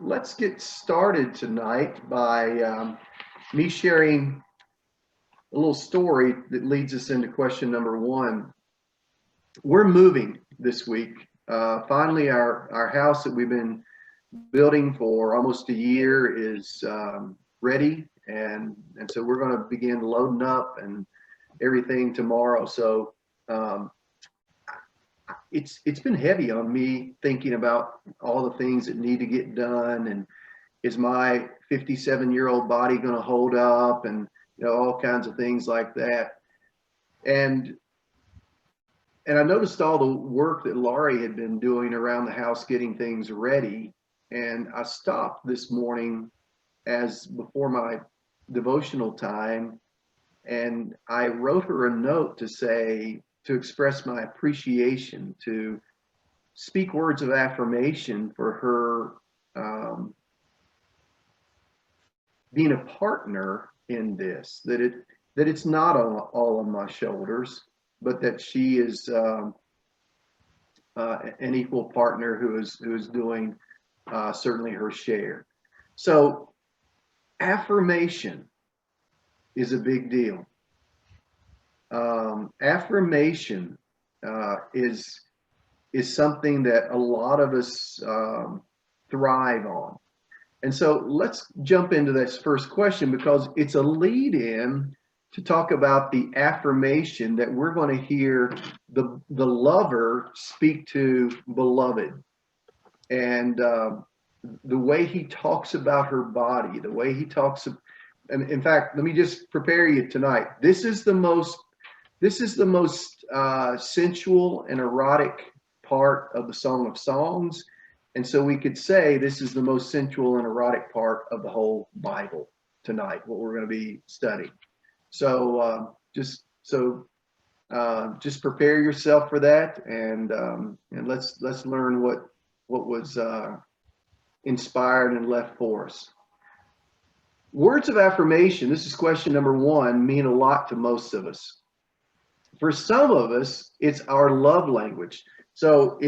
Let's get started tonight by me sharing a little story that leads us into question number one. We're moving this week. Finally, our house that we've been building for almost a year is ready, and so we're going to begin loading up and everything tomorrow. So it's been heavy on me thinking about all the things that need to get done, and is my 57-year-old body going to hold up, and all kinds of things like that. And I noticed all the work that Laurie had been doing around the house getting things ready, and I stopped this morning as before my devotional time, and I wrote her a note to express my appreciation, to speak words of affirmation for her being a partner in this, that it's not all on my shoulders, but that she is an equal partner who is doing certainly her share. So affirmation is a big deal. Affirmation is something that a lot of us thrive on. And so let's jump into this first question, because it's a lead in to talk about the affirmation that we're going to hear the lover speak to beloved. And the way he talks about her body, the way he talks, and in fact, let me just prepare you tonight. This is the most sensual and erotic part of the Song of Songs. And so we could say this is the most sensual and erotic part of the whole Bible tonight, what we're going to be studying. So just prepare yourself for that, and let's learn what was inspired and left for us. Words of affirmation, this is question number one, mean a lot to most of us. For some of us, it's our love language. So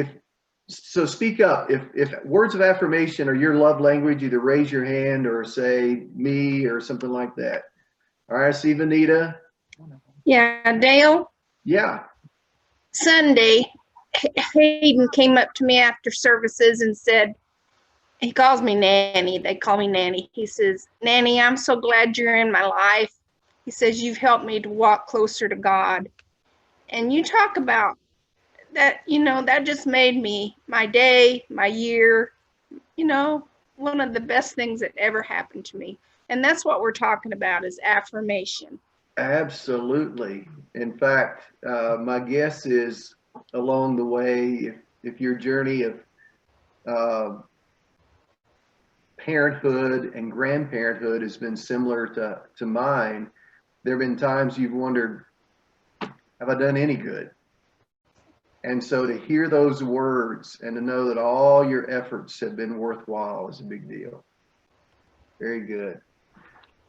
speak up. If words of affirmation are your love language, either raise your hand or say me or something like that. All right, I see Vanita. Yeah, Dale. Yeah. Sunday, Hayden came up to me after services and said, he calls me Nanny. They call me Nanny. He says, Nanny, I'm so glad you're in my life. He says, you've helped me to walk closer to God. And you talk about that, that just made me my day, my year, one of the best things that ever happened to me. And that's what we're talking about, is affirmation. Absolutely. In fact, my guess is along the way, if your journey of parenthood and grandparenthood has been similar to mine, there have been times you've wondered, have I done any good? And so to hear those words and to know that all your efforts have been worthwhile is a big deal. Very good.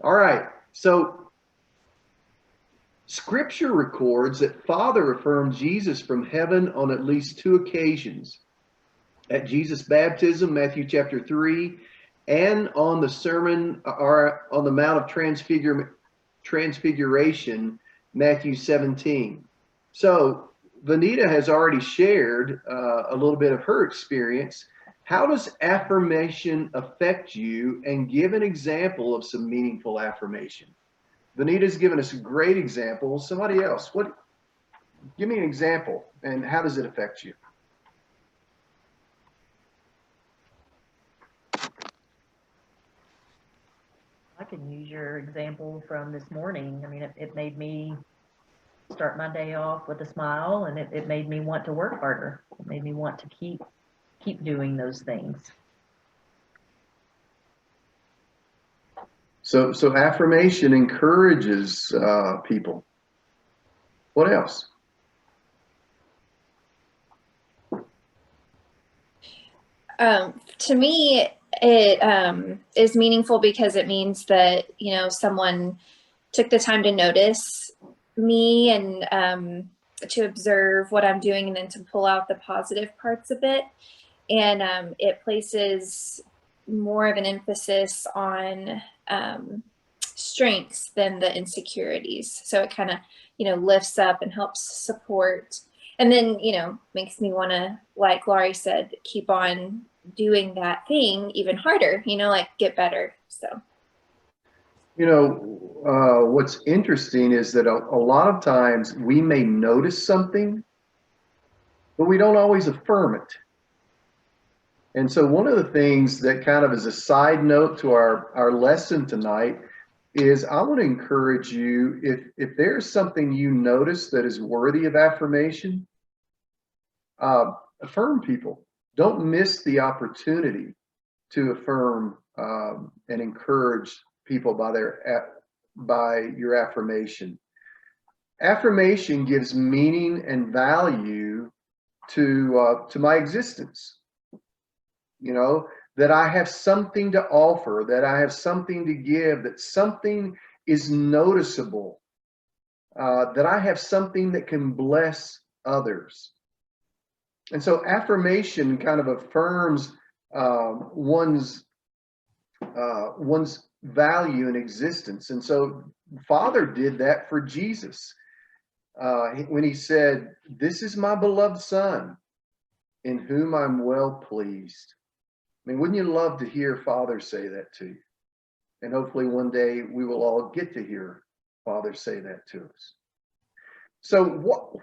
All right. So Scripture records that Father affirmed Jesus from heaven on at least two occasions. At Jesus' baptism, Matthew chapter 3, and on the sermon or on the Mount of Transfiguration, Matthew 17. So Vanita has already shared a little bit of her experience. How does affirmation affect you? And give an example of some meaningful affirmation. Vanita's given us a great example. Somebody else, give me an example, and how does it affect you? I can use your example from this morning. I mean, it made me start my day off with a smile, and it made me want to work harder. It made me want to keep doing those things. So affirmation encourages people. What else? To me, it is meaningful because it means that, someone took the time to notice me and to observe what I'm doing and then to pull out the positive parts of it. and it places more of an emphasis on strengths than the insecurities. So it kind of, lifts up and helps support. And then, makes me want to, like Laurie said, keep on doing that thing even harder, like get better. So. What's interesting is that a lot of times we may notice something, but we don't always affirm it. And so one of the things that kind of is a side note to our lesson tonight is I want to encourage you, if there's something you notice that is worthy of affirmation, affirm people. Don't miss the opportunity to affirm and encourage people by your affirmation. Affirmation gives meaning and value to my existence. That I have something to offer, that I have something to give, that something is noticeable, that I have something that can bless others. And so affirmation kind of affirms one's value in existence. And so Father did that for Jesus when he said, "This is my beloved Son, in whom I'm well pleased." I mean, wouldn't you love to hear Father say that to you? And hopefully one day we will all get to hear Father say that to us. So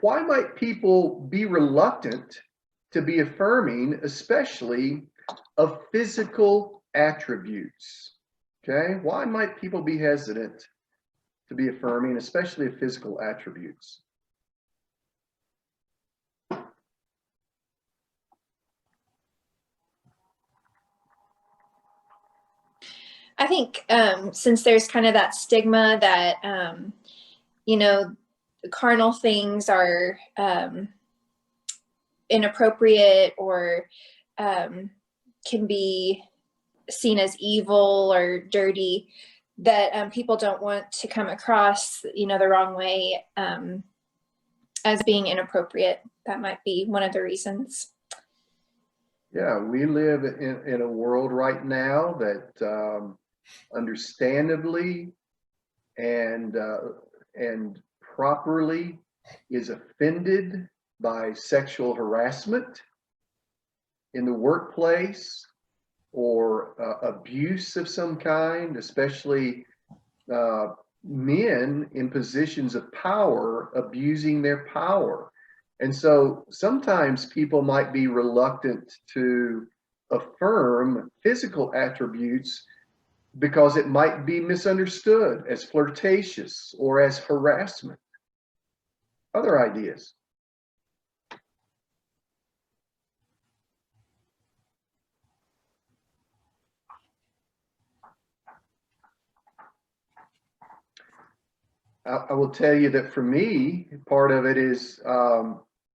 why might people be reluctant to be affirming, especially of physical attributes? Okay, why might people be hesitant to be affirming, especially of physical attributes? I think since there's kind of that stigma that, carnal things are inappropriate or can be seen as evil or dirty, that people don't want to come across, the wrong way as being inappropriate. That might be one of the reasons. Yeah, we live in a world right now that understandably and properly is offended by sexual harassment in the workplace or abuse of some kind, especially men in positions of power abusing their power. And so sometimes people might be reluctant to affirm physical attributes because it might be misunderstood as flirtatious or as harassment. Other ideas? I will tell you that for me, part of it is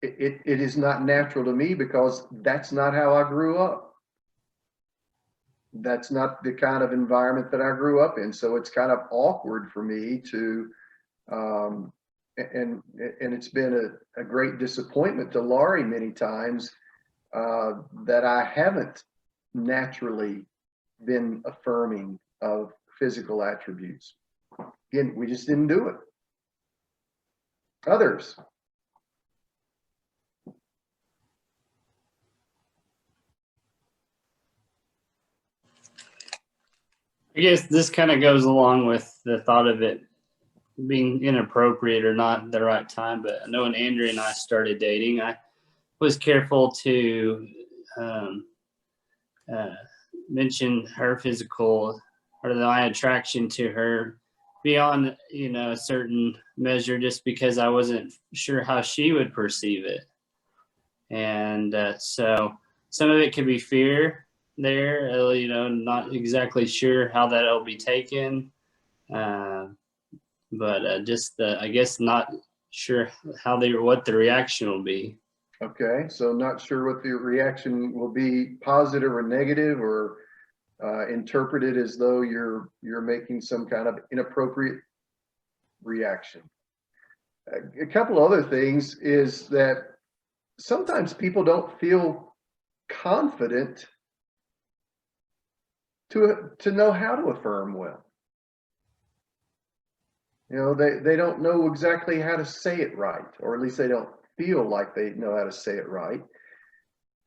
it is not natural to me because that's not how I grew up. That's not the kind of environment that I grew up in. So it's kind of awkward for me to, and it's been a great disappointment to Laurie many times that I haven't naturally been affirming of physical attributes. Again, we just didn't do it. Others? I guess this kind of goes along with the thought of it being inappropriate or not at the right time. But I know when Andrea and I started dating, I was careful to mention her physical or my attraction to her beyond, a certain measure, just because I wasn't sure how she would perceive it. And so some of it could be fear there, not exactly sure how that'll be taken. But just I guess not sure what the reaction will be. Okay, so not sure what the reaction will be, positive or negative, or interpreted as though you're making some kind of inappropriate reaction. A couple other things is that sometimes people don't feel confident to know how to affirm well. You know, they don't know exactly how to say it right, or at least they don't feel like they know how to say it right.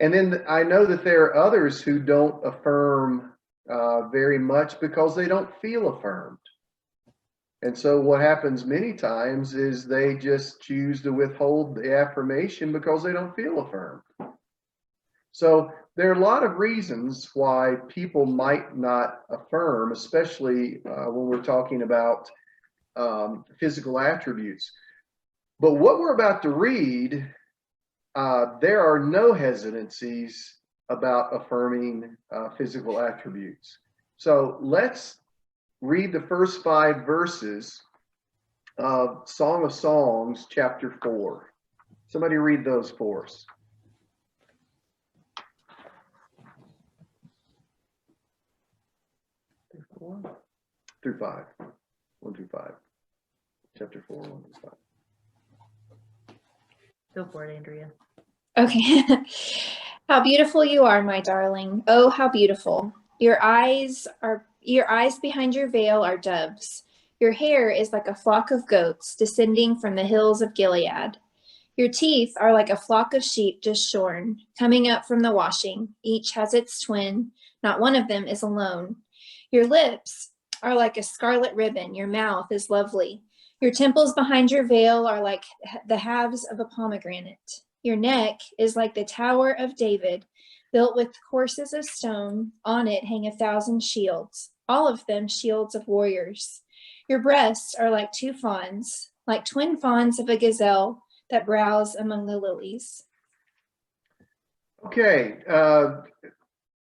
And then I know that there are others who don't affirm very much because they don't feel affirmed. And so what happens many times is they just choose to withhold the affirmation because they don't feel affirmed. So there are a lot of reasons why people might not affirm, especially when we're talking about physical attributes. But what we're about to read, there are no hesitancies about affirming physical attributes. So let's read the first 5 verses of Song of Songs, chapter 4. Somebody read those for us. Through 5. 1 through 5. Chapter 4, 1 through 5. Go for it, Andrea. Okay. How beautiful you are, my darling. Oh, how beautiful. Your eyes behind your veil are doves. Your hair is like a flock of goats descending from the hills of Gilead. Your teeth are like a flock of sheep just shorn, coming up from the washing. Each has its twin. Not one of them is alone. Your lips are like a scarlet ribbon. Your mouth is lovely. Your temples behind your veil are like the halves of a pomegranate. Your neck is like the Tower of David, built with courses of stone. On it hang 1,000 shields, all of them shields of warriors. Your breasts are like 2 fawns, like twin fawns of a gazelle that browse among the lilies. Okay,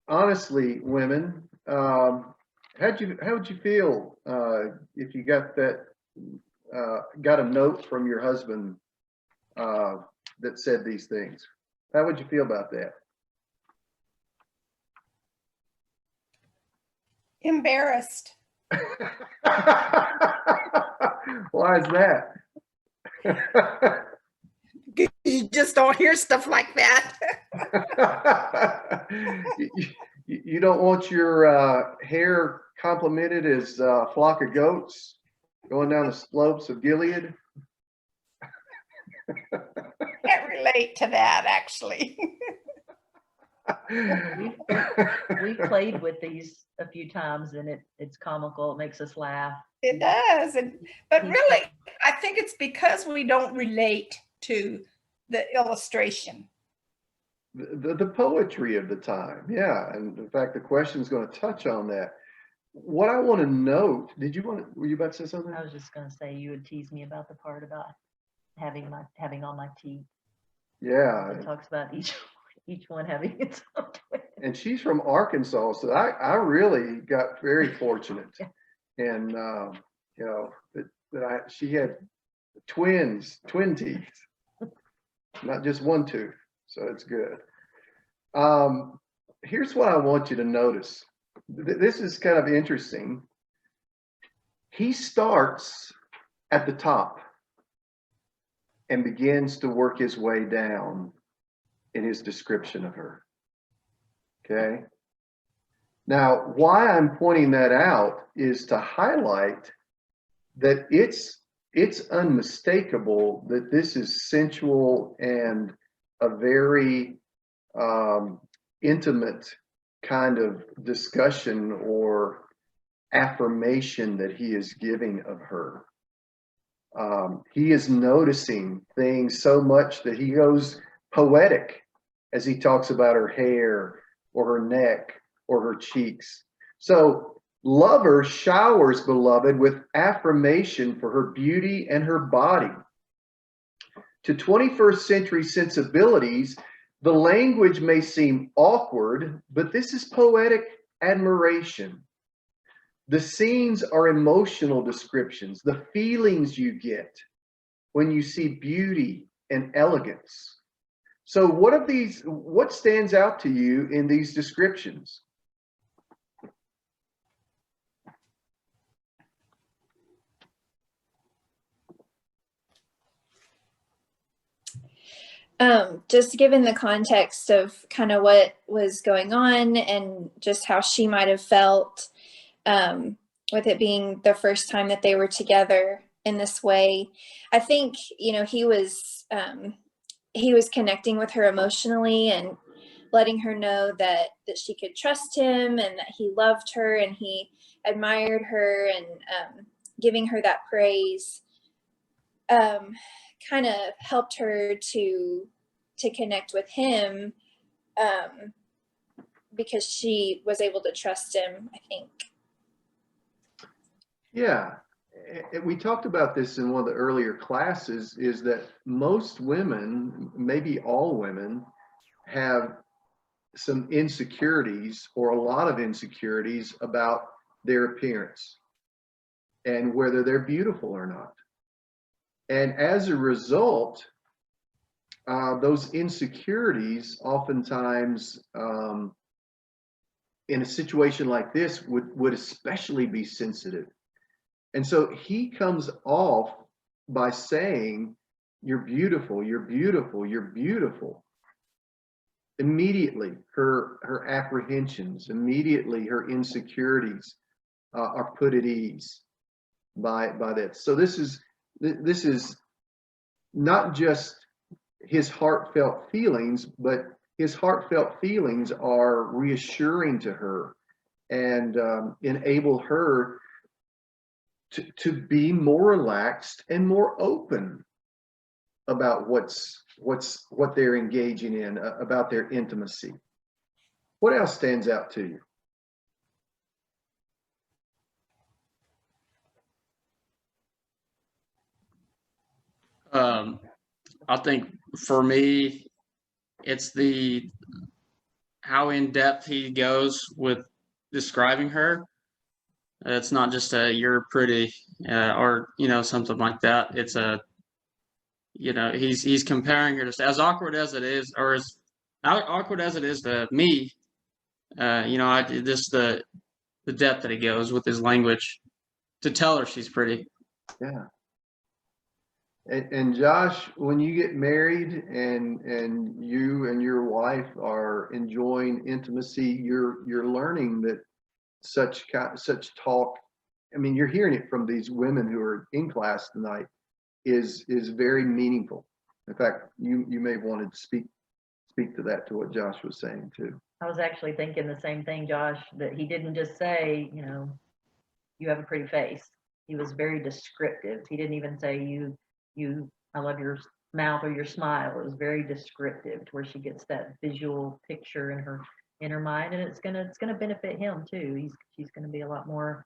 honestly, women, how would you feel if you got that got a note from your husband that said these things? How would you feel about that? Embarrassed. Why is that? You just don't hear stuff like that. You don't want your hair complimented as a flock of goats going down the slopes of Gilead? Can't relate to that, actually. We've played with these a few times, and it's comical. It makes us laugh. It does. But really, I think it's because we don't relate to the illustration. The poetry of the time, yeah. And in fact, the question is going to touch on that. What I want to note, were you about to say something? I was just going to say, you would tease me about the part about having all my teeth. Yeah. It talks about each one having its own twin. And she's from Arkansas, so I really got very fortunate. And you know, she had twin teeth, not just one tooth. So it's good. Here's what I want you to notice. This is kind of interesting. He starts at the top and begins to work his way down in his description of her. Okay. Now, why I'm pointing that out is to highlight that it's unmistakable that this is sensual and a very intimate kind of discussion or affirmation that he is giving of her. He is noticing things so much that he goes poetic as he talks about her hair or her neck or her cheeks. So lover showers beloved with affirmation for her beauty and her body. To 21st century sensibilities, the language may seem awkward, but this is poetic admiration. The scenes are emotional descriptions, the feelings you get when you see beauty and elegance. So what stands out to you in these descriptions? Just given the context of kind of what was going on and just how she might have felt, with it being the first time that they were together in this way, I think, he was connecting with her emotionally and letting her know that she could trust him and that he loved her and he admired her, and giving her that praise kind of helped her to connect with him, because she was able to trust him, I think. Yeah. We talked about this in one of the earlier classes, is that most women, maybe all women, have some insecurities or a lot of insecurities about their appearance and whether they're beautiful or not. And as a result, those insecurities oftentimes, in a situation like this, would especially be sensitive. And so he comes off by saying, "You're beautiful, you're beautiful, you're beautiful." Immediately, her apprehensions, immediately her insecurities are put at ease by that. So this is not just his heartfelt feelings, but his heartfelt feelings are reassuring to her and enable her to be more relaxed and more open about what they're engaging in, about their intimacy. What else stands out to you? I think for me, it's how in depth he goes with describing her. It's not just a "you're pretty" or something like that. It's he's comparing her, just as awkward as it is, or as awkward as it is to me. I just the depth that he goes with his language to tell her she's pretty. Yeah. And Josh, when you get married and you and your wife are enjoying intimacy, you're learning that such talk. I mean, you're hearing it from these women who are in class tonight, is very meaningful. In fact, you may have wanted to speak to that, to what Josh was saying too. I was actually thinking the same thing, Josh, that he didn't just say, you have a pretty face. He was very descriptive. He didn't even say I love your mouth or your smile. It was very descriptive, to where she gets that visual picture in her mind, and it's gonna benefit him too. She's gonna be a lot more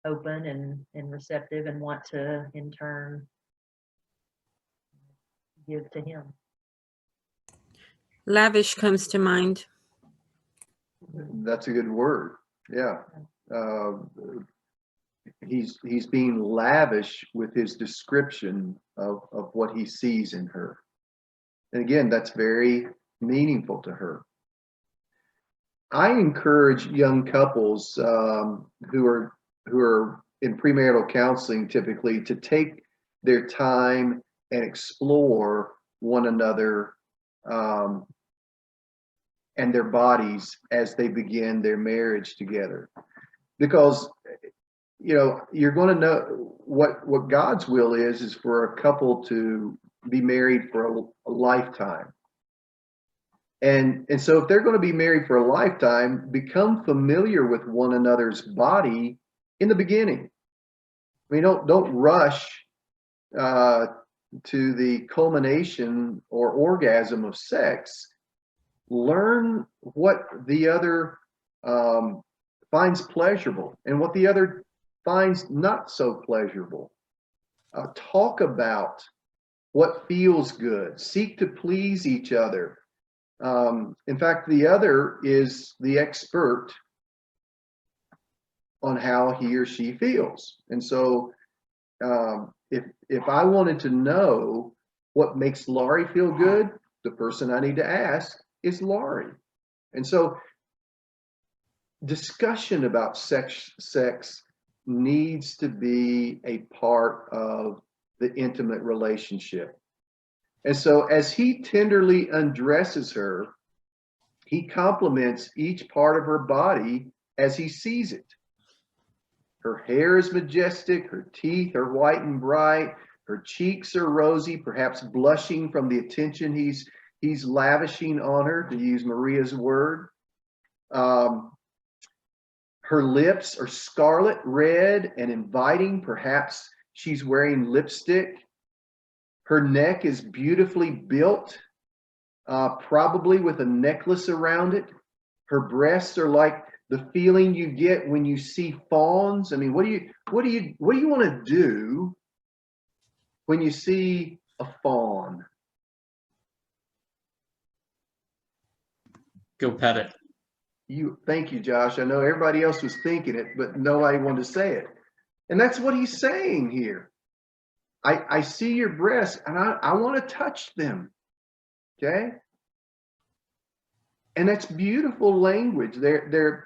open and receptive and want to in turn give to him. Lavish comes to mind. That's a good word. Yeah. He's being lavish with his description of what he sees in her. And again, that's very meaningful to her. I encourage young couples who are in premarital counseling typically to take their time and explore one another and their bodies as they begin their marriage together, because you're going to know what God's will is for a couple to be married for a lifetime. And so if they're going to be married for a lifetime, become familiar with one another's body in the beginning. I mean, don't rush to the culmination or orgasm of sex. Learn what the other finds pleasurable and what the other finds not so pleasurable. Talk about what feels good. Seek to please each other. In fact, the other is the expert on how he or she feels. And so if I wanted to know what makes Laurie feel good, the person I need to ask is Laurie. And so discussion about sex needs to be a part of the intimate relationship. And so as he tenderly undresses her, he compliments each part of her body as he sees it. Her hair is majestic, her teeth are white and bright, her cheeks are rosy, perhaps blushing from the attention he's lavishing on her, to use Maria's word. Her lips are scarlet red and inviting, perhaps she's wearing lipstick. Her neck is beautifully built, probably with a necklace around it. Her breasts are like the feeling you get when you see fawns. I mean, what do you want to do when you see a fawn? Go pet it. Thank you, Josh. I know everybody else was thinking it, but nobody wanted to say it. And that's what he's saying here. I see your breasts and I want to touch them. Okay. And that's beautiful language. The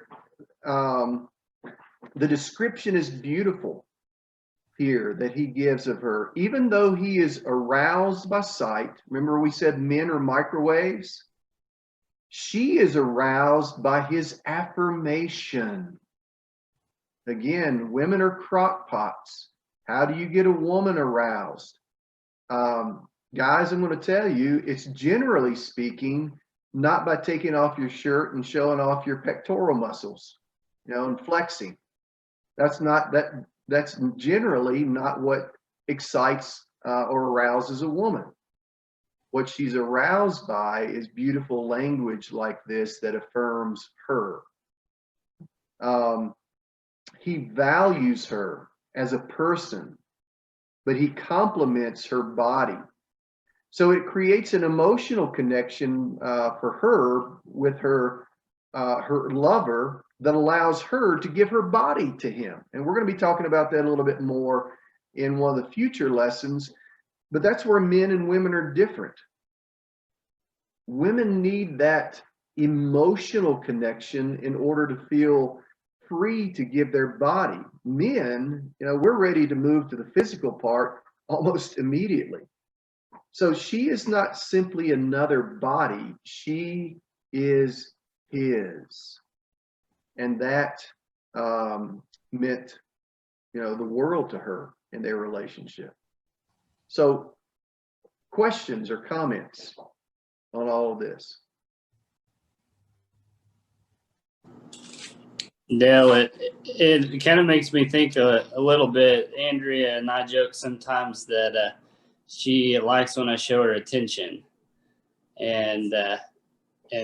description is beautiful here that he gives of her, even though he is aroused by sight. Remember, we said men are microwaves. She is aroused by his affirmation. Again, women are crock pots. How do you get a woman aroused? Guys, I'm going to tell you, it's generally speaking, not by taking off your shirt and showing off your pectoral muscles, and flexing. That's generally not what excites or arouses a woman. What she's aroused by is beautiful language like this that affirms her. He values her as a person, but he compliments her body. So it creates an emotional connection for her with her lover that allows her to give her body to him. And we're going to be talking about that a little bit more in one of the future lessons, but that's where men and women are different. Women need that emotional connection in order to feel free to give their body. Men, we're ready to move to the physical part almost immediately. So she is not simply another body. She is his. And that meant, the world to her in their relationship. So questions or comments on all of this? No, it kind of makes me think a little bit. Andrea and I joke sometimes that she likes when I show her attention, and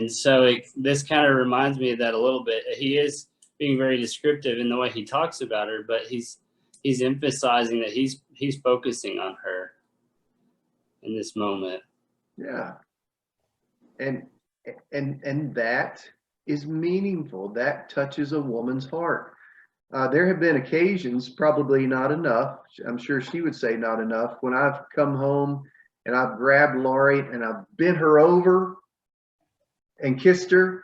so this kind of reminds me of that a little bit. He is being very descriptive in the way he talks about her, but he's emphasizing that he's focusing on her in this moment. Yeah, and that is meaningful. That touches a woman's heart. There have been occasions, probably not enough, I'm sure she would say not enough, when I've come home and I've grabbed Laurie and I've bent her over and kissed her,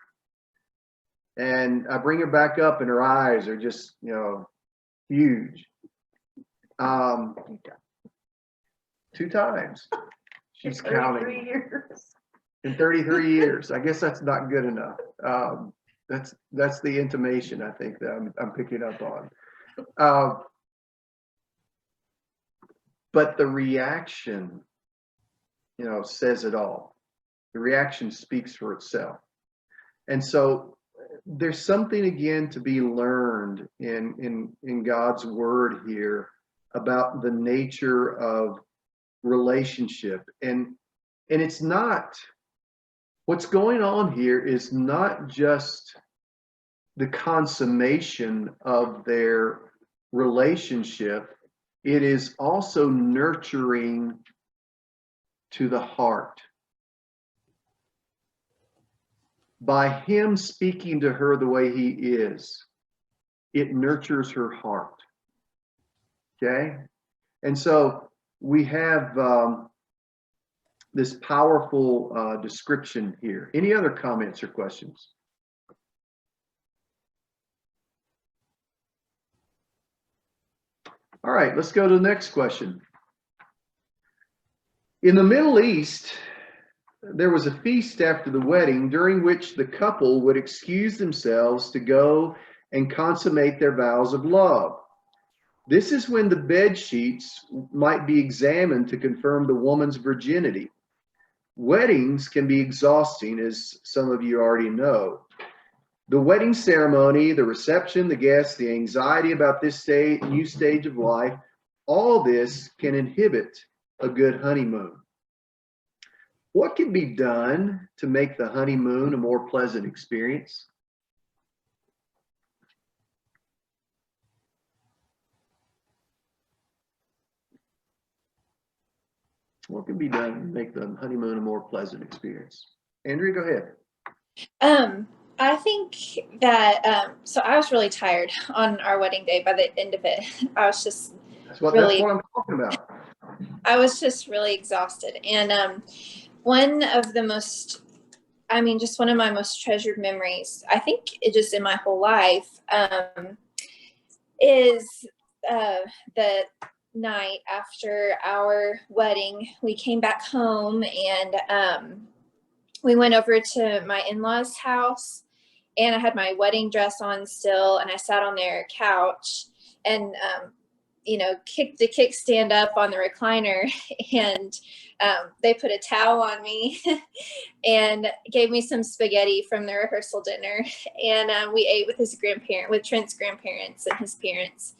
and I bring her back up and her eyes are just, huge. 2 times. She's counting. In 33 years. I guess that's not good enough. That's the intimation I think that I'm picking up on. But the reaction, says it all. The reaction speaks for itself. And so there's something again to be learned in God's word here about the nature of relationship. And it's not, what's going on here is not just the consummation of their relationship, it is also nurturing to the heart. By him speaking to her the way he is, it nurtures her heart. Okay? And so we have this powerful description here. Any other comments or questions? All right, let's go to the next question. In the Middle East, there was a feast after the wedding during which the couple would excuse themselves to go and consummate their vows of love. This is when the bed sheets might be examined to confirm the woman's virginity. Weddings can be exhausting, as some of you already know. The wedding ceremony, the reception, the guests, the anxiety about this new stage of life, all this can inhibit a good honeymoon. What can be done to make the honeymoon a more pleasant experience? What can be done to make the honeymoon a more pleasant experience? Andrea, go ahead. I think that so I was really tired on our wedding day. By the end of it, I was just That's what I'm talking about. I was just really exhausted. And one of the most, I mean, just one of my most treasured memories, I think it just in my whole life, is the night after our wedding. We came back home and we went over to my in-laws' house, and I had my wedding dress on still, and I sat on their couch and kicked the kickstand up on the recliner, and they put a towel on me and gave me some spaghetti from the rehearsal dinner, and we ate with Trent's grandparents and his parents,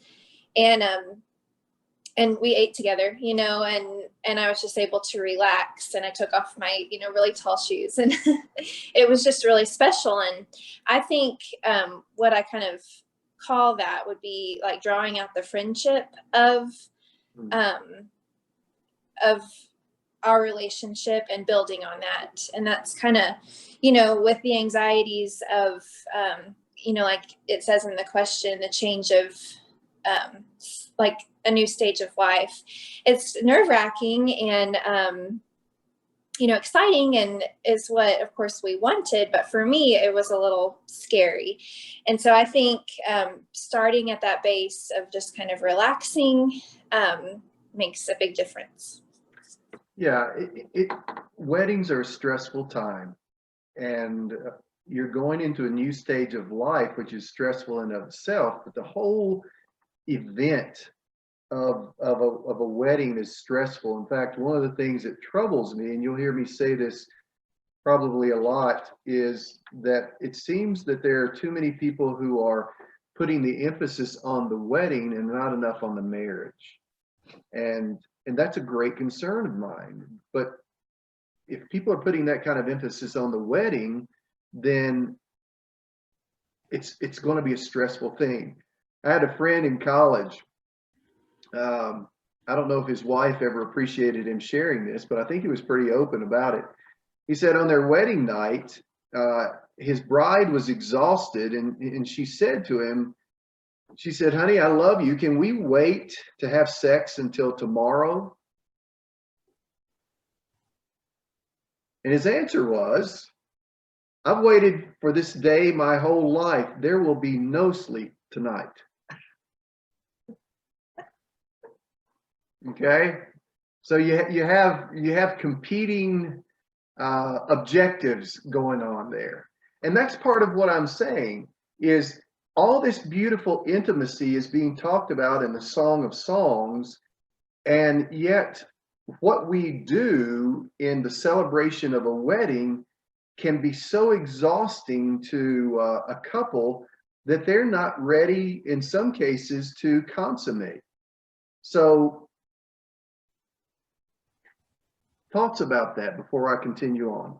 and we ate together, and I was just able to relax, and I took off my, really tall shoes, and it was just really special. And I think what I kind of call that would be like drawing out the friendship of our relationship and building on that. And that's kind of, with the anxieties of, like it says in the question, the change of like a new stage of life. It's nerve-wracking and exciting, and is what of course we wanted, but for me it was a little scary. And so I think starting at that base of just kind of relaxing makes a big difference. Yeah, weddings are a stressful time, and you're going into a new stage of life, which is stressful in of itself, but the whole event of a wedding is stressful. In fact, one of the things that troubles me, and you'll hear me say this probably a lot, is that it seems that there are too many people who are putting the emphasis on the wedding and not enough on the marriage. And that's a great concern of mine. But if people are putting that kind of emphasis on the wedding, then it's going to be a stressful thing. I had a friend in college. I don't know if his wife ever appreciated him sharing this, but I think he was pretty open about it. He said on their wedding night, his bride was exhausted, and she said to him, she said, "Honey, I love you. Can we wait to have sex until tomorrow?" And his answer was, "I've waited for this day my whole life. There will be no sleep tonight." Okay, so you have competing objectives going on there, and that's part of what I'm saying is all this beautiful intimacy is being talked about in the Song of Songs, and yet what we do in the celebration of a wedding can be so exhausting to a couple that they're not ready in some cases to consummate. So thoughts about that before I continue on?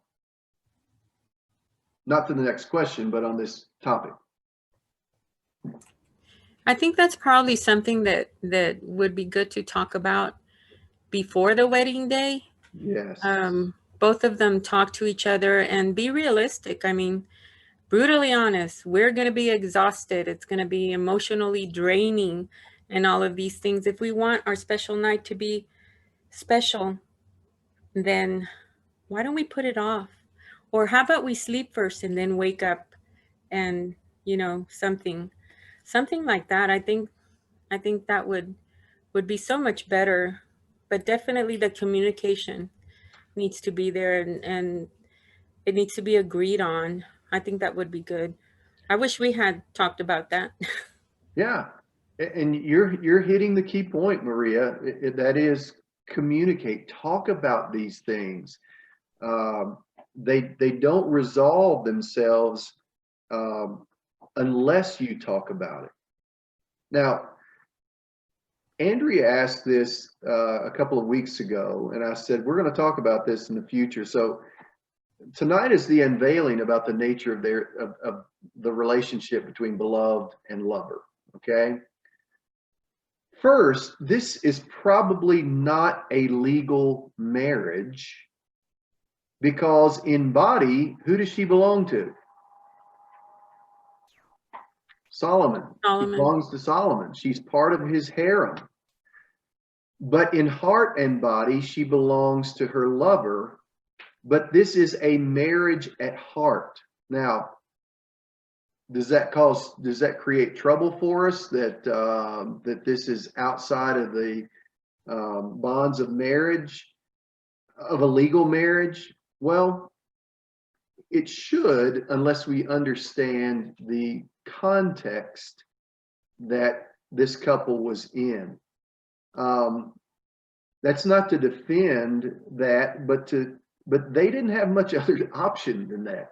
Not to the next question, but on this topic. I think that's probably something that would be good to talk about before the wedding day. Yes. Both of them talk to each other and be realistic. I mean, brutally honest, we're going to be exhausted. It's going to be emotionally draining and all of these things. If we want our special night to be special, then why don't we put it off? Or how about we sleep first and then wake up and, something like that. I think that would be so much better. But definitely the communication needs to be there, and it needs to be agreed on. I think that would be good. I wish we had talked about that. Yeah. And you're hitting the key point, Maria. That is communicate, talk about these things. They don't resolve themselves unless you talk about it. Now, Andrea asked this a couple of weeks ago, and I said, we're going to talk about this in the future. So tonight is the unveiling about the nature of the relationship between beloved and lover. Okay. First, this is probably not a legal marriage because in body, who does she belong to? Solomon. She belongs to Solomon. She's part of his harem. But in heart and body, she belongs to her lover. But this is a marriage at heart. Now, does that create trouble for us that this is outside of the bonds of marriage, of a legal marriage? Well, it should, unless we understand the context that this couple was in. That's not to defend that, but they didn't have much other option than that.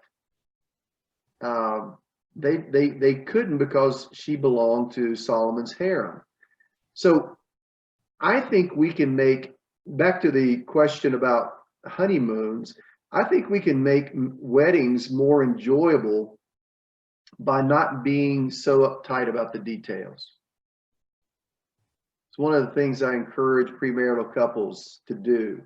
They couldn't because she belonged to Solomon's harem. So I think we can make, back to the question about honeymoons, I think we can make weddings more enjoyable by not being so uptight about the details. It's one of the things I encourage premarital couples to do.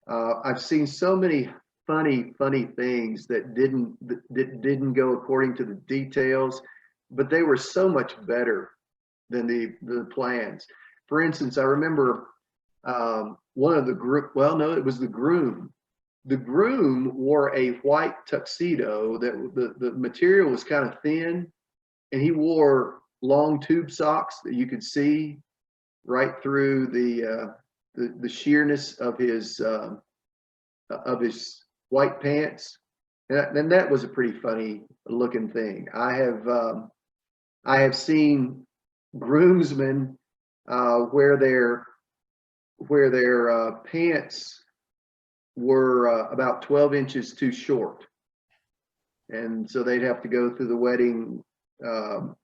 I've seen so many funny things that didn't go according to the details, but they were so much better than the plans. For instance, I remember one of the group, well, no, it was the groom. The groom wore a white tuxedo that the material was kind of thin, and he wore long tube socks that you could see right through the sheerness of his white pants, and that was a pretty funny looking thing. I have seen groomsmen where their pants were about 12 inches too short, and so they'd have to go through the wedding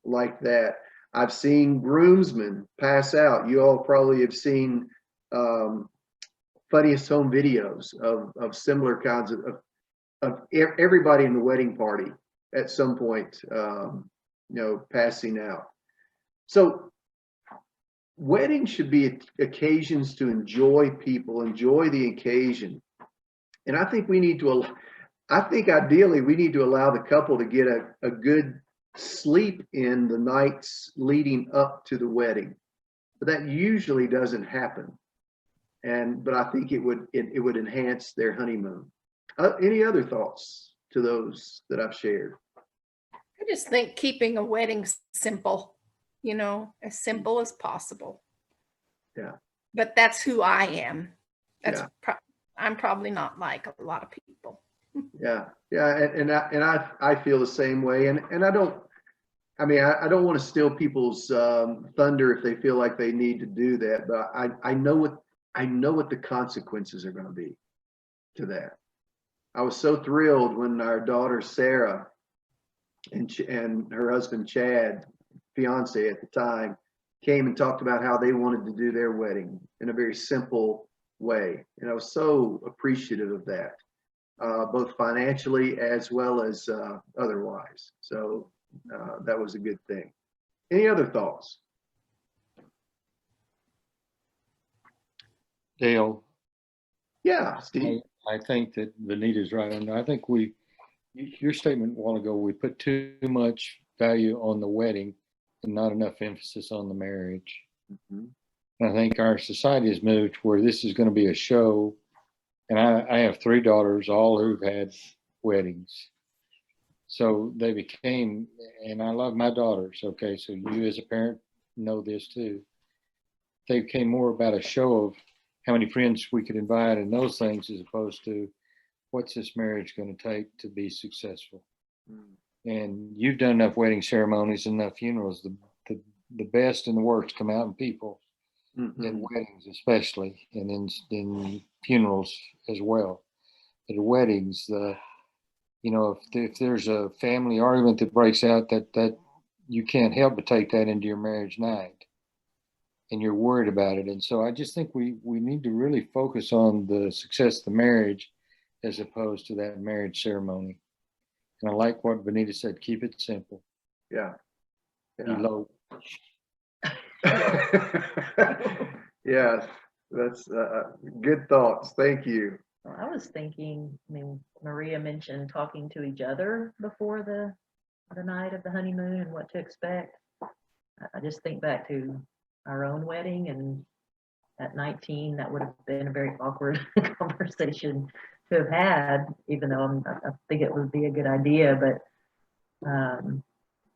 like that. I've seen groomsmen pass out. You all probably have seen funniest home videos of similar kinds of everybody in the wedding party at some point, passing out. So weddings should be occasions to enjoy people, enjoy the occasion. And I think ideally we need to allow the couple to get a good sleep in the nights leading up to the wedding, but that usually doesn't happen. But I think it would enhance their honeymoon. Any other thoughts to those that I've shared? I just think keeping a wedding simple, as simple as possible. Yeah. But that's who I am. That's Yeah. I'm probably not like a lot of people. Yeah, and I feel the same way, and I don't want to steal people's thunder if they feel like they need to do that, but I know what the consequences are going to be to that. I was so thrilled when our daughter Sarah and her husband Chad, fiance at the time, came and talked about how they wanted to do their wedding in a very simple way, and I was so appreciative of that. Both financially as well as otherwise. So that was a good thing. Any other thoughts? Dale, Yeah, Steve. I think that Vanita's right. And I think your statement a while ago, we put too much value on the wedding and not enough emphasis on the marriage. Mm-hmm. And I think our society has moved where this is going to be a show. And I have 3 daughters, all who've had weddings. So they became, and I love my daughters, okay, so you as a parent know this too. They became more about a show of how many friends we could invite and those things, as opposed to what's this marriage going to take to be successful. And you've done enough wedding ceremonies, enough funerals. The best and the worst come out in people, in weddings especially, and in funerals as well. At weddings, if there's a family argument that breaks out, that you can't help but take that into your marriage night, and you're worried about it. And so I just think we need to really focus on the success of the marriage as opposed to that marriage ceremony. And I like what Benita said, keep it simple. Yeah. Elope. Yeah, that's good thoughts. Thank you. Well, I was thinking, Maria mentioned talking to each other before the night of the honeymoon and what to expect. I just think back to our own wedding, and at 19, that would have been a very awkward conversation to have had, even though I think it would be a good idea, but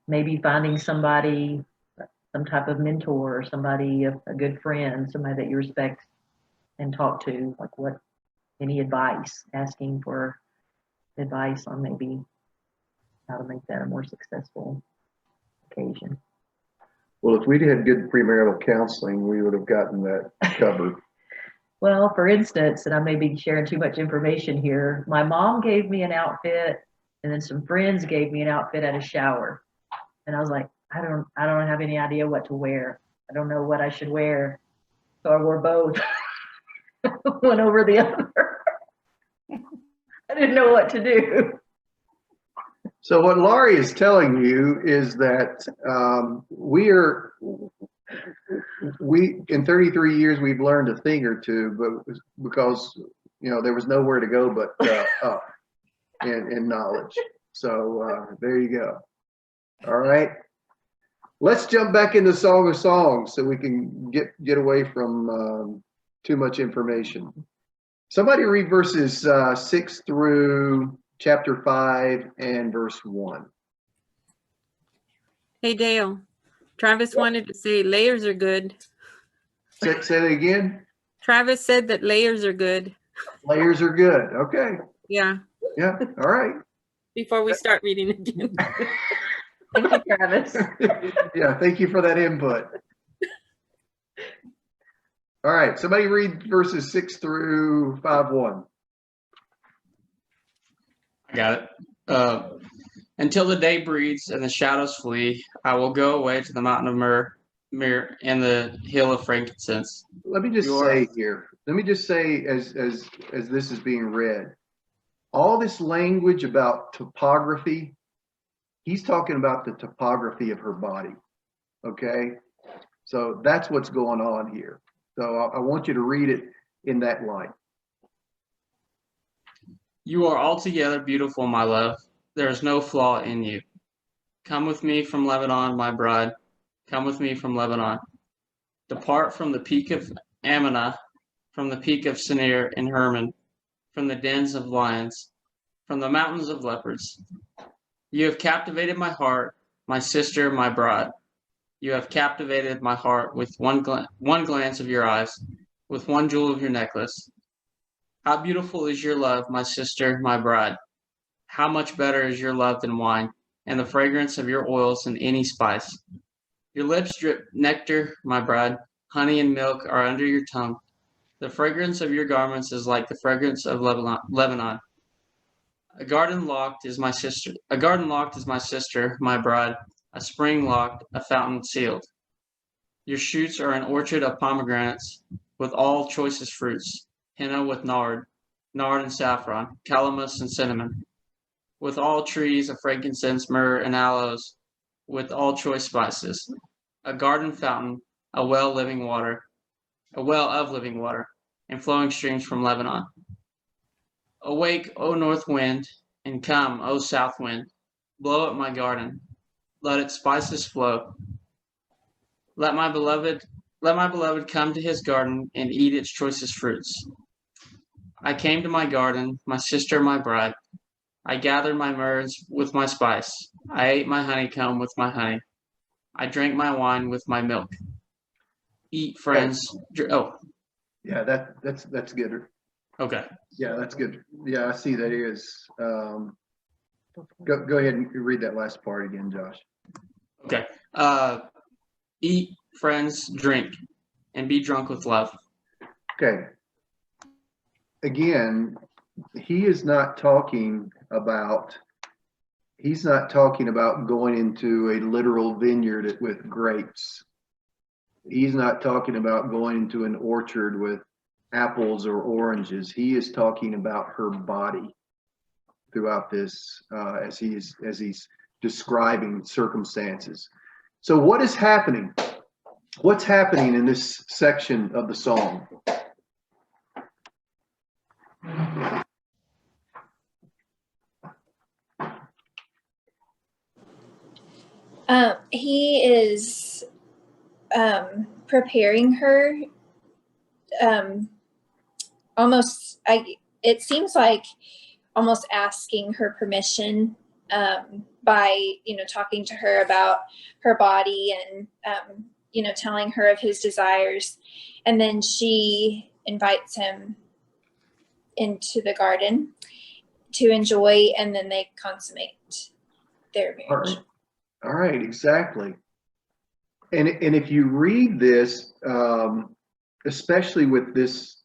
maybe finding somebody, some type of mentor, or somebody, a good friend, somebody that you respect and talk to, like any advice, asking for advice on maybe how to make that a more successful occasion. Well, if we'd had good premarital counseling, we would have gotten that covered. Well, for instance, and I may be sharing too much information here, my mom gave me an outfit, and then some friends gave me an outfit at a shower. And I was like, I don't have any idea what to wear. I don't know what I should wear. So I wore both, one over the other. I didn't know what to do. So what Laurie is telling you is that we in 33 years, we've learned a thing or two, but because, there was nowhere to go but up in knowledge. So there you go. All right. Let's jump back into Song of Songs so we can get away from too much information. Somebody read verses 6 through chapter 5 and verse 1. Hey, Dale. Travis wanted to say layers are good. Say that again. Travis said that layers are good. Layers are good. Okay. Yeah. Yeah. All right. Before we start reading again. Thank you, Travis. Yeah. Thank you for that input. All right. Somebody read verses 6 through 5:1. I got it. Until the day breeds and the shadows flee, I will go away to the mountain of myrrh and the hill of frankincense. Let me just say here. Let me just say, as this is being read, all this language about topography, he's talking about the topography of her body. Okay, so that's what's going on here. So I want you to read it in that light. You are altogether beautiful, my love. There is no flaw in you. Come with me from Lebanon, my bride. Come with me from Lebanon. Depart from the peak of Ammana, from the peak of Senir and Hermon, from the dens of lions, from the mountains of leopards. You have captivated my heart, my sister, my bride. You have captivated my heart with one glance of your eyes, with one jewel of your necklace. How beautiful is your love, my sister, my bride. How much better is your love than wine, and the fragrance of your oils than any spice. Your lips drip nectar, my bride. Honey and milk are under your tongue. The fragrance of your garments is like the fragrance of Lebanon. A garden locked is my sister, my bride. A spring locked, a fountain sealed. Your shoots are an orchard of pomegranates, with all choicest fruits. Henna with nard and saffron, calamus and cinnamon. With all trees of frankincense, myrrh, and aloes, with all choice spices. A garden fountain, a well of living water, and flowing streams from Lebanon. Awake, O north wind, and come, O south wind. Blow up my garden. Let its spices flow. Let my beloved come to his garden and eat its choicest fruits. I came to my garden, my sister, my bride. I gathered my myrrhs with my spice. I ate my honeycomb with my honey. I drank my wine with my milk. Eat, friends. Yeah, that's good. Okay. Yeah, that's good. Yeah, I see that is. Go ahead and read that last part again, Josh. Okay. Eat, friends, drink, and be drunk with love. Okay. Again, he's not talking about going into a literal vineyard with grapes. He's not talking about going into an orchard with apples or oranges. He is talking about her body throughout this, as he's describing circumstances. So what is happening? What's happening in this section of the song? He is preparing her, almost, it seems like almost asking her permission, by, talking to her about her body and, telling her of his desires. And then she invites him into the garden to enjoy, and then they consummate their marriage. All right, exactly. And if you read this, especially with this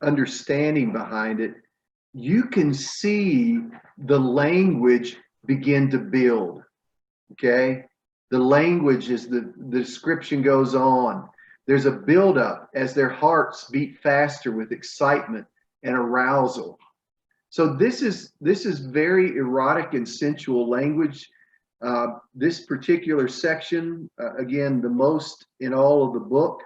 understanding behind it, you can see the language begin to build. Okay, the language as the description goes on. There's a buildup as their hearts beat faster with excitement and arousal. So this is very erotic and sensual language. This particular section, again, the most in all of the book,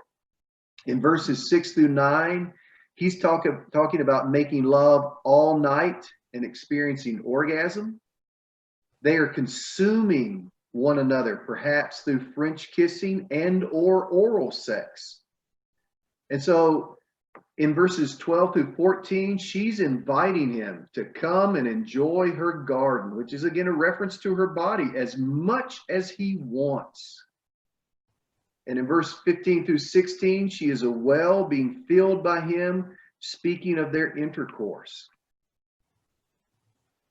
in verses 6 through 9, he's talking about making love all night and experiencing orgasm. They are consuming one another, perhaps through French kissing and or oral sex. And so in verses 12 through 14, she's inviting him to come and enjoy her garden, which is again a reference to her body, as much as he wants. And in verse 15 through 16, she is a well being filled by him, speaking of their intercourse.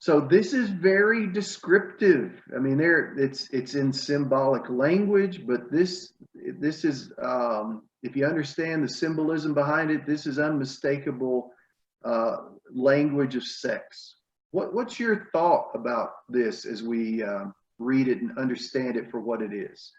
So this is very descriptive. I mean, it's in symbolic language, but this is, if you understand the symbolism behind it, this is unmistakable language of sex. What's your thought about this as we read it and understand it for what it is?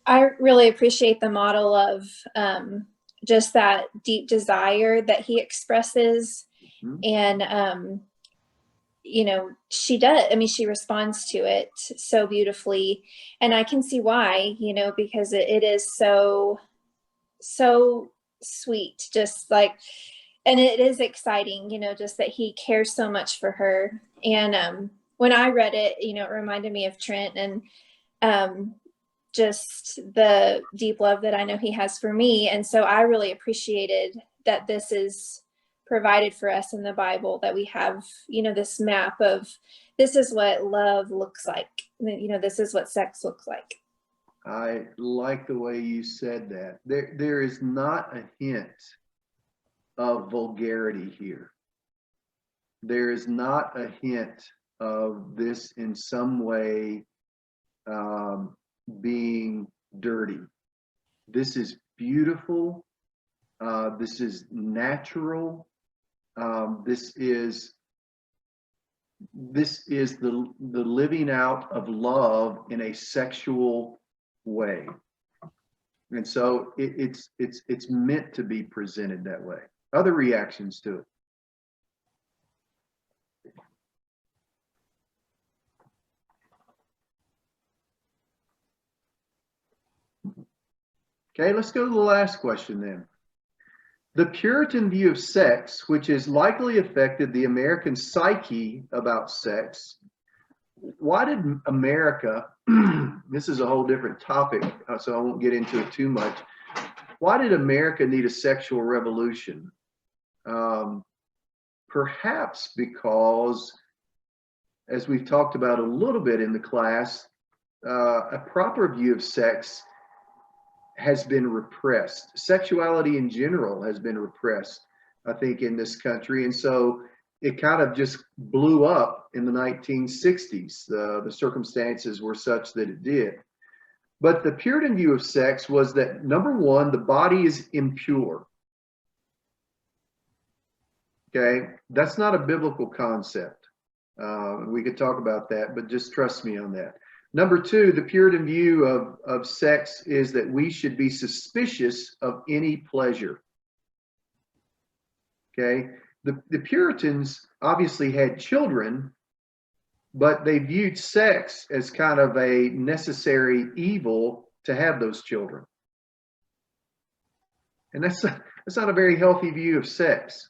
I really appreciate the model of just that deep desire that he expresses. Mm-hmm. And, she does. I mean, she responds to it so beautifully. And I can see why, because it is so sweet, just like, and it is exciting, just that he cares so much for her. And when I read it, it reminded me of Trent and just the deep love that I know he has for me. And so I really appreciated that this is provided for us in the Bible, that we have, this map of this is what love looks like. This is what sex looks like. I like the way you said that. There is not a hint of vulgarity here. There is not a hint of this in some way being dirty. This is beautiful. This is natural. This is the living out of love in a sexual way. And so it's meant to be presented that way. Other reactions to it? Okay, let's go to the last question then. The Puritan view of sex, which has likely affected the American psyche about sex. Why did America, this is a whole different topic, so I won't get into it too much, Why did America need a sexual revolution? Perhaps because, as we've talked about a little bit in the class, a proper view of sex has been repressed. Sexuality in general has been repressed, I think, in this country. And so it kind of just blew up in the 1960s. The circumstances were such that it did. But the Puritan view of sex was that, number one, the body is impure. Okay, that's not a biblical concept. We could talk about that, but just trust me on that. Number two, the Puritan view of sex is that we should be suspicious of any pleasure. Okay, the Puritans obviously had children, but they viewed sex as kind of a necessary evil to have those children. And that's not a very healthy view of sex.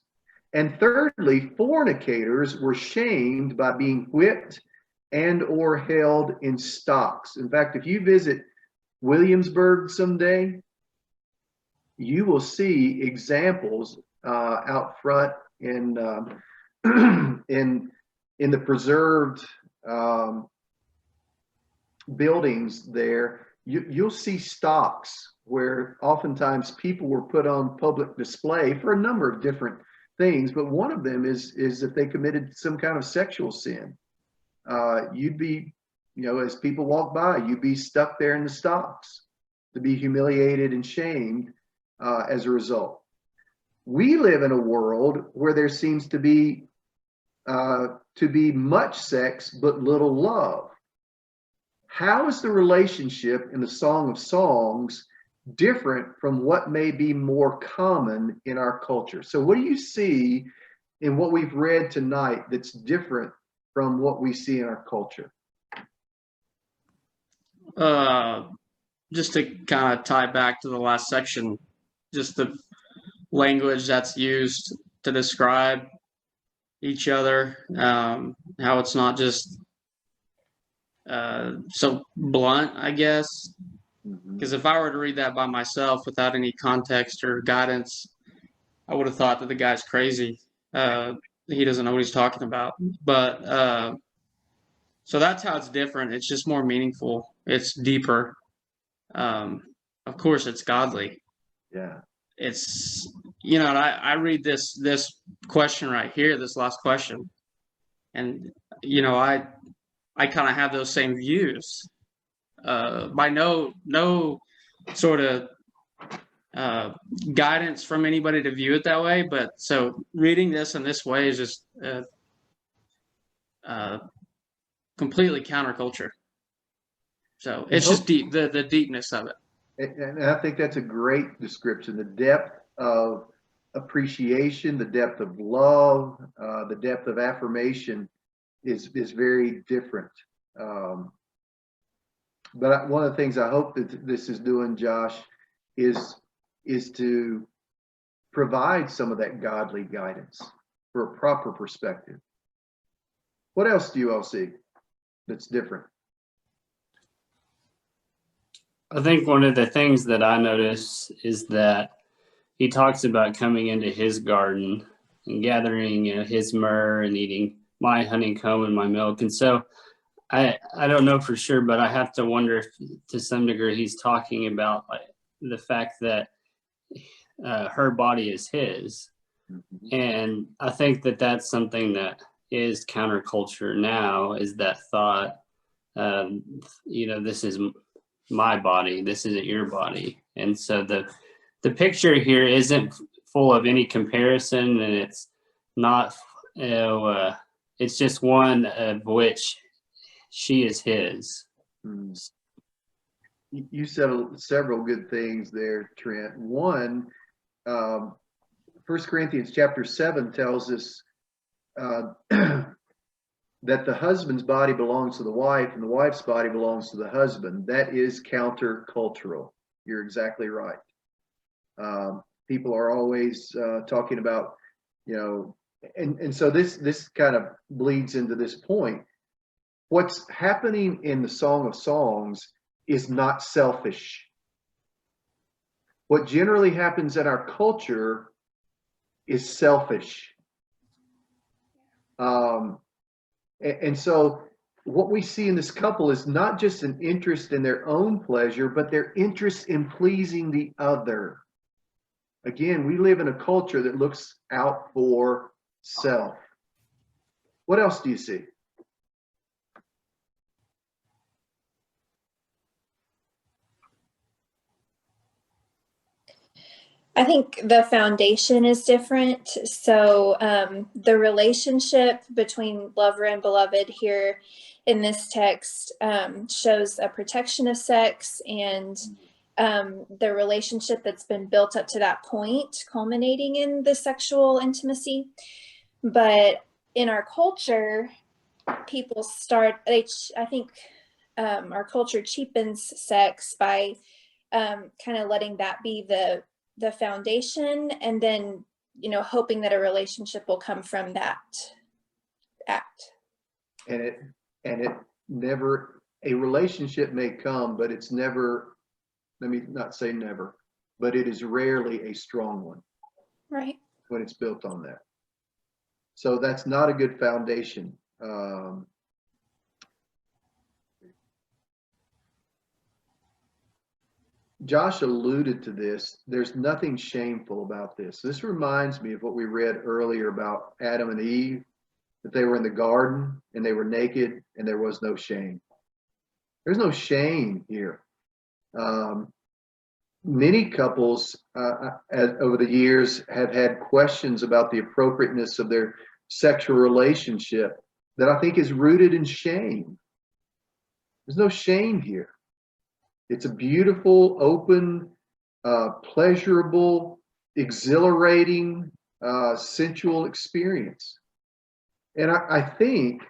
And thirdly, fornicators were shamed by being whipped and or held in stocks. In fact, if you visit Williamsburg someday, you will see examples out front in in the preserved buildings there. You'll see stocks where oftentimes people were put on public display for a number of different things, but one of them is if they committed some kind of sexual sin. You'd be, as people walk by, you'd be stuck there in the stocks to be humiliated and shamed as a result. We live in a world where there seems to be much sex but little love. How is the relationship in the Song of Songs different from what may be more common in our culture? So what do you see in what we've read tonight that's different from what we see in our culture? Just to kind of tie back to the last section, just the language that's used to describe each other, how it's not just so blunt, I guess. Because if I were to read that by myself without any context or guidance, I would have thought that the guy's crazy. He doesn't know what he's talking about. But so that's how it's different. It's just more meaningful. It's deeper. Of course, it's godly. Yeah. It's, and I read this question right here, this last question, and I kind of have those same views. By no sort of guidance from anybody to view it that way, but so reading this in this way is just completely counterculture. So it's just deep, the deepness of it. And I think that's a great description. The depth of appreciation, the depth of love, the depth of affirmation is very different. But one of the things I hope that this is doing, Josh, is to provide some of that godly guidance for a proper perspective. What else do you all see that's different? I think one of the things that I notice is that he talks about coming into his garden and gathering, his myrrh and eating my honeycomb and my milk. And so I don't know for sure, but I have to wonder if to some degree he's talking about like the fact that her body is his. Mm-hmm. And I think that that's something that is counterculture now, is that thought, this is my body, this isn't your body. And so the picture here isn't full of any comparison, and it's not, it's just one of which she is his. You said several good things there, Trent. One, 1 Corinthians chapter 7 tells us that the husband's body belongs to the wife and the wife's body belongs to the husband. That is countercultural. You're exactly right. People are always talking about, and so this kind of bleeds into this point. What's happening in the Song of Songs is not selfish. What generally happens in our culture is selfish. And so what we see in this couple is not just an interest in their own pleasure, but their interest in pleasing the other. Again, we live in a culture that looks out for self. What else do you see? I think the foundation is different. So the relationship between lover and beloved here in this text shows a protection of sex and the relationship that's been built up to that point, culminating in the sexual intimacy. But in our culture, people I think our culture cheapens sex by kind of letting that be the foundation, and then, you know, hoping that a relationship will come from that act. And it never, a relationship may come, but it's never, let me not say never, but it is rarely a strong one. Right. When it's built on that. So that's not a good foundation. Josh alluded to this. There's nothing shameful about this. This reminds me of what we read earlier about Adam and Eve, that they were in the garden and they were naked and there was no shame. There's no shame here. Many couples over the years have had questions about the appropriateness of their sexual relationship that I think is rooted in shame. There's no shame here. It's a beautiful, open, pleasurable, exhilarating, sensual experience. And I think,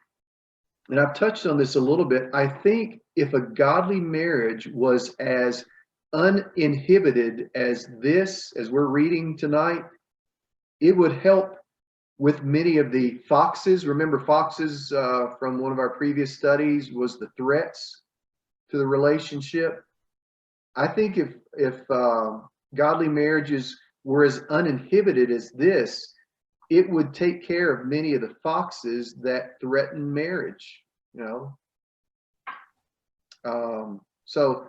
and I've touched on this a little bit, I think if a godly marriage was as uninhibited as this, as we're reading tonight, it would help with many of the foxes. Remember, foxes from one of our previous studies was the threats to the relationship. I think if godly marriages were as uninhibited as this, it would take care of many of the foxes that threaten marriage, you know. So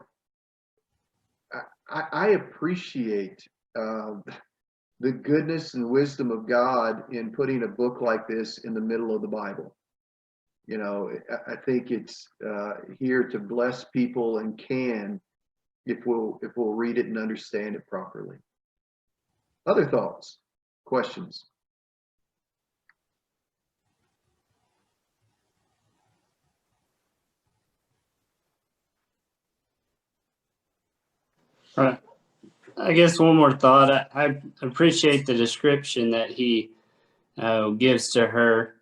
I appreciate the goodness and wisdom of God in putting a book like this in the middle of the Bible. You know, I think it's here to bless people, and can, if we'll read it and understand it properly. Other thoughts, questions? I guess one more thought. I appreciate the description that he gives to her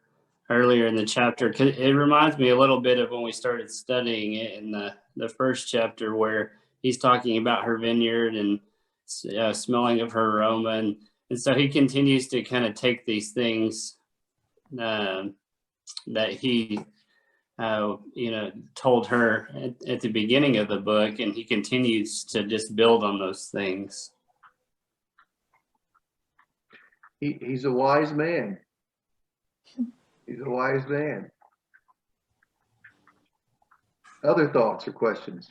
earlier in the chapter, because it reminds me a little bit of when we started studying it in the first chapter, where he's talking about her vineyard and smelling of her aroma. And so he continues to kind of take these things that he told her at the beginning of the book, and he continues to just build on those things. He's a wise man. He's a wise man. Other thoughts or questions?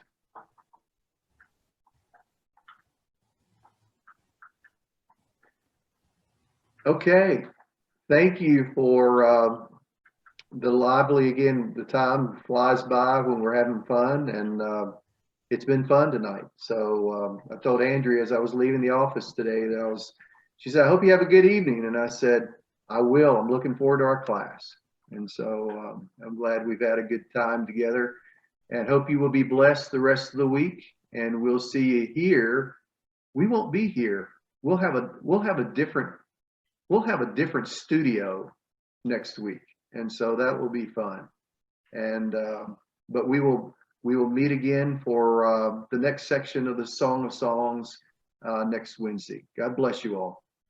Okay. Thank you for the lively, again, the time flies by when we're having fun, and it's been fun tonight. So I told Andrea as I was leaving the office today that she said, I hope you have a good evening. And I said, I will. I'm looking forward to our class. And so I'm glad we've had a good time together, and hope you will be blessed the rest of the week. And we'll see you here. We won't be here. We'll have a different studio next week. And so that will be fun. And but we will meet again for the next section of the Song of Songs next Wednesday. God bless you all.